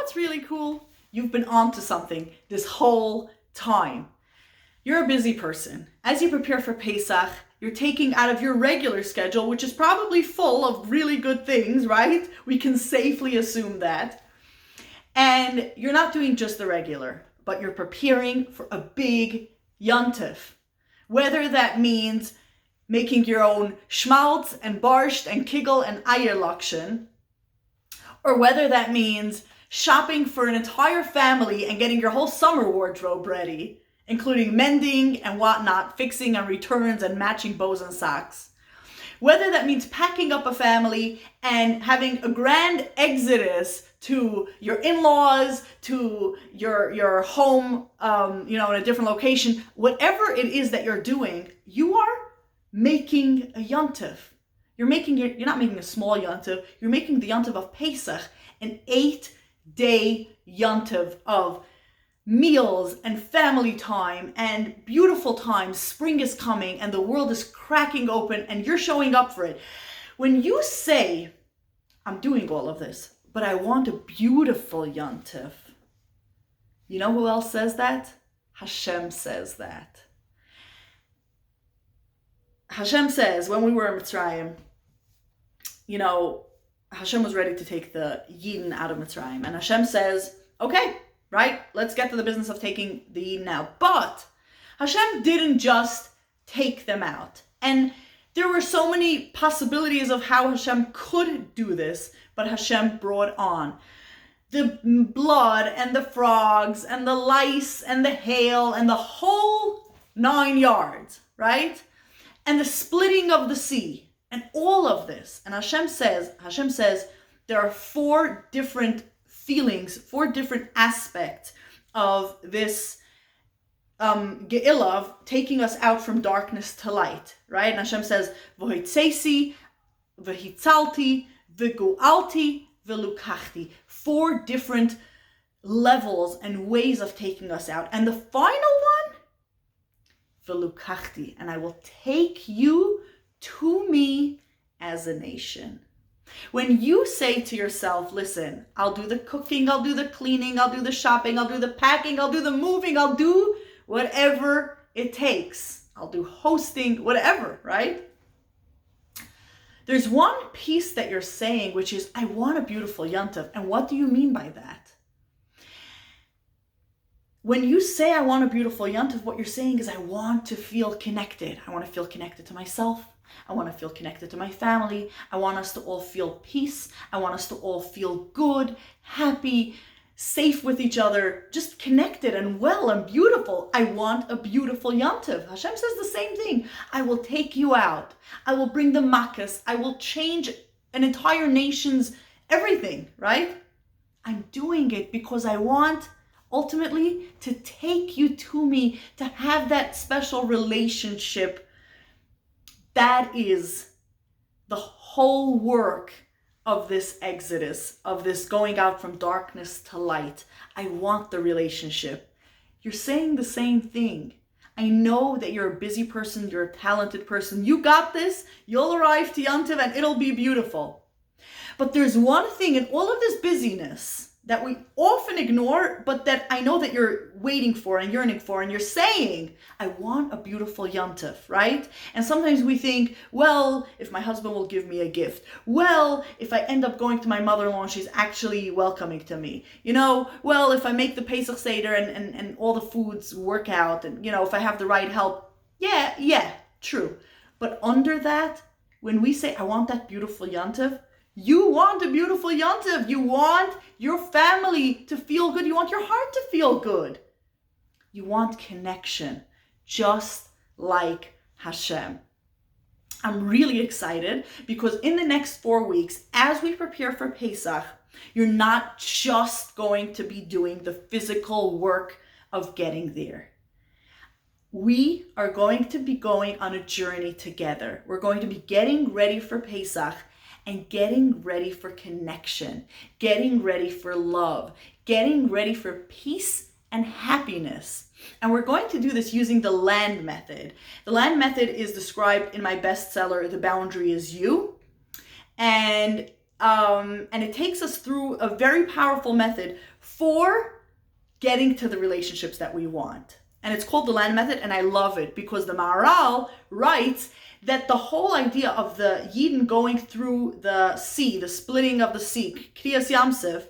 what's really cool? You've been onto something this whole time. You're a busy person. As you prepare for Pesach, you're taking out of your regular schedule, which is probably full of really good things, right? We can safely assume that. And you're not doing just the regular, but you're preparing for a big yontif. Whether that means making your own schmaltz and borscht and kigel and eierlachshen, or whether that means shopping for an entire family and getting your whole summer wardrobe ready, including mending and whatnot, fixing and returns and matching bows and socks. Whether that means packing up a family and having a grand exodus to your in-laws, to your home, in a different location, whatever it is that you're doing, you are making a yontif. You're not making a small yontif, you're making the yontif of Pesach, an 8-day yontif of meals and family time and beautiful times. Spring is coming and the world is cracking open and you're showing up for it. When you say, I'm doing all of this, but I want a beautiful yontif, you know who else says that? Hashem says that. Hashem says, when we were in Mitzrayim, Hashem was ready to take the Yidden out of Mitzrayim. And Hashem says, okay, right, let's get to the business of taking the Yidden out. But Hashem didn't just take them out. And there were so many possibilities of how Hashem could do this, but Hashem brought on the blood and the frogs and the lice and the hail and the whole 9 yards, right? And the splitting of the sea and all of this. And Hashem says there are 4 different feelings, 4 different aspects of this Ge'ilah, of taking us out from darkness to light, right? And Hashem says, V'hoitzesi, v'hitzalti, v'gu'alti, v'lukachti. 4 different levels and ways of taking us out. And the final one, v'lukachti, and I will take you to me as a nation. When you say to yourself, listen, I'll do the cooking, I'll do the cleaning, I'll do the shopping, I'll do the packing, I'll do the moving, I'll do whatever it takes. I'll do hosting, whatever, right? There's one piece that you're saying, which is, I want a beautiful yontif. And what do you mean by that? When you say I want a beautiful yontif, what you're saying is I want to feel connected. I want to feel connected to myself. I want to feel connected to my family. I want us to all feel peace. I want us to all feel good, happy, safe with each other, just connected and well and beautiful. I want a beautiful yontif. Hashem says the same thing. I will take you out. I will bring the makas. I will change an entire nation's everything, right? I'm doing it because I want ultimately to take you to me, to have that special relationship. That is the whole work of this exodus, of this going out from darkness to light. I want the relationship. You're saying the same thing. I know that you're a busy person, you're a talented person. You got this, you'll arrive to Yontiv and it'll be beautiful. But there's one thing in all of this busyness that we often ignore, but that I know that you're waiting for and yearning for, and you're saying, I want a beautiful yontif, right? And sometimes we think, well, if my husband will give me a gift, well, if I end up going to my mother-in-law and she's actually welcoming to me, well, if I make the Pesach Seder and all the foods work out, and, if I have the right help, yeah, true. But under that, when we say, I want that beautiful yontif, you want a beautiful yontif. You want your family to feel good. You want your heart to feel good. You want connection, just like Hashem. I'm really excited because in the next 4 weeks, as we prepare for Pesach, you're not just going to be doing the physical work of getting there. We are going to be going on a journey together. We're going to be getting ready for Pesach and getting ready for connection, getting ready for love, getting ready for peace and happiness. And we're going to do this using the LAND method. The LAND method is described in my bestseller, The Boundary Is You. And And it takes us through a very powerful method for getting to the relationships that we want. And it's called the land method, and I love it because the Maharal writes that the whole idea of the Yidden going through the sea, the splitting of the sea, Kriyas Yamsef,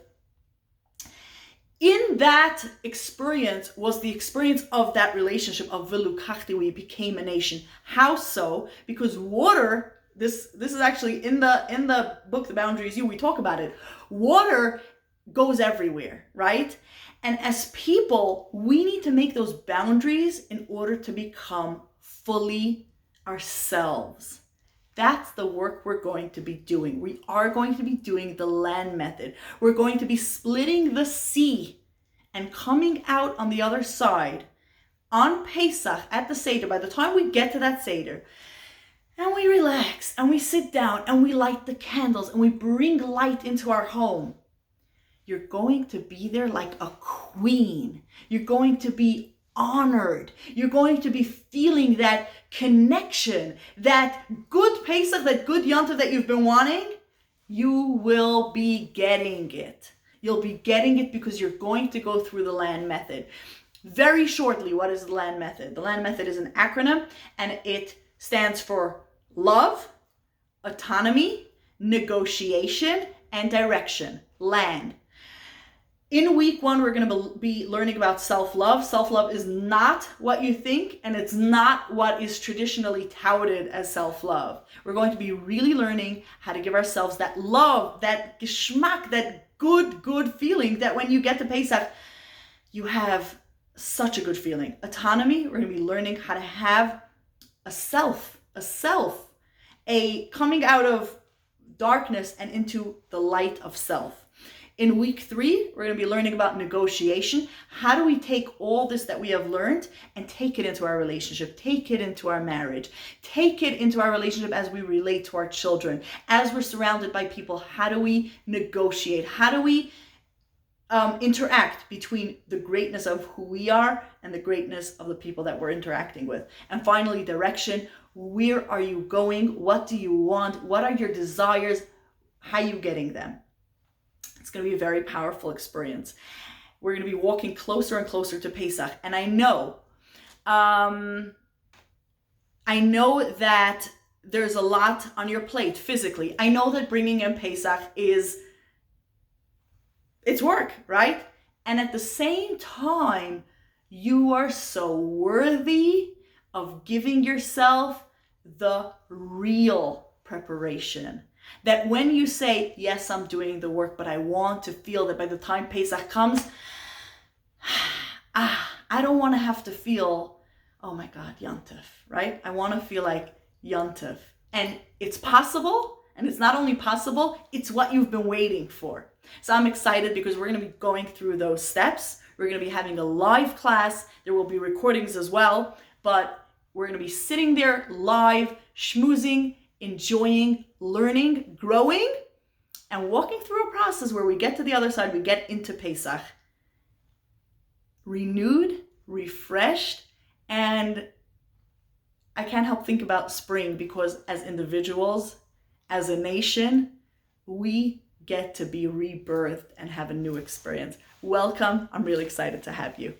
in that experience was the experience of that relationship of Vilukachti, we became a nation. How so? Because water, this is actually in the book, The Boundary Is You, we talk about it. Water goes everywhere, right? And as people, we need to make those boundaries in order to become fully ourselves. That's the work we're going to be doing. We are going to be doing the land method. We're going to be splitting the sea and coming out on the other side on Pesach at the Seder. By the time we get to that Seder, and we relax and we sit down and we light the candles and we bring light into our home, you're going to be there like a queen. You're going to be honored. You're going to be feeling that connection, that good Pesach, that good Yontif that you've been wanting. You will be getting it. You'll be getting it because you're going to go through the land method. Very shortly, what is the land method? The land method is an acronym, and it stands for love, autonomy, negotiation, and direction. Land. In week 1, we're going to be learning about self-love. Self-love is not what you think, and it's not what is traditionally touted as self-love. We're going to be really learning how to give ourselves that love, that geschmack, that good feeling that when you get to Pesach, you have such a good feeling. Autonomy, we're going to be learning how to have a self, a coming out of darkness and into the light of self. In week 3, we're going to be learning about negotiation. How do we take all this that we have learned and take it into our relationship, take it into our marriage, take it into our relationship as we relate to our children, as we're surrounded by people? How do we negotiate? How do we interact between the greatness of who we are and the greatness of the people that we're interacting with? And finally, direction. Where are you going? What do you want? What are your desires? How are you getting them? It's going to be a very powerful experience. We're going to be walking closer and closer to Pesach. And I know that there's a lot on your plate physically. I know that bringing in Pesach it's work, right? And at the same time, you are so worthy of giving yourself the real preparation. That when you say, yes, I'm doing the work, but I want to feel that by the time Pesach comes, I don't want to have to feel, oh my God, Yontif, right? I want to feel like Yontif. And it's possible, and it's not only possible, it's what you've been waiting for. So I'm excited because we're going to be going through those steps. We're going to be having a live class. There will be recordings as well, but we're going to be sitting there live, schmoozing, enjoying, learning, growing, and walking through a process where we get to the other side, we get into Pesach. Renewed, refreshed, and I can't help think about spring because as individuals, as a nation, we get to be rebirthed and have a new experience. Welcome. I'm really excited to have you.